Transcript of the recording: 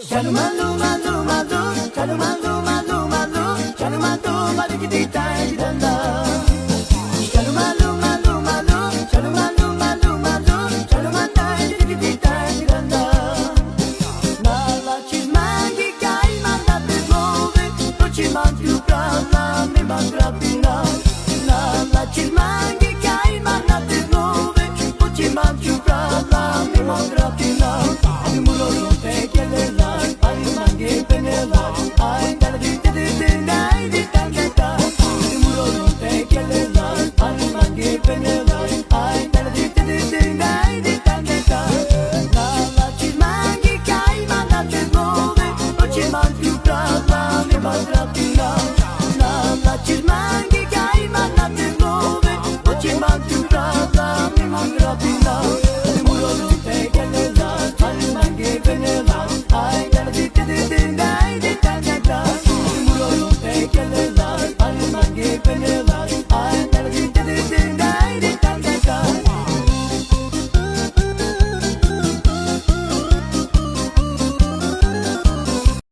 Chalumalu, malu, malu, chalumalu, malu, malu, chalumalu, maligidi tai danda. Chalumalu, malu, malu, chalumalu, malu, malu, chalumatai digidi tai danda. Nala chismangi kai manate move, pochimantu prana me mangrapina. Nala chismangi kai manate move, pochimantu prana me mangrapina. Muro te kelela. Mangi kai manate move, pochi mangi prana me mangrapina.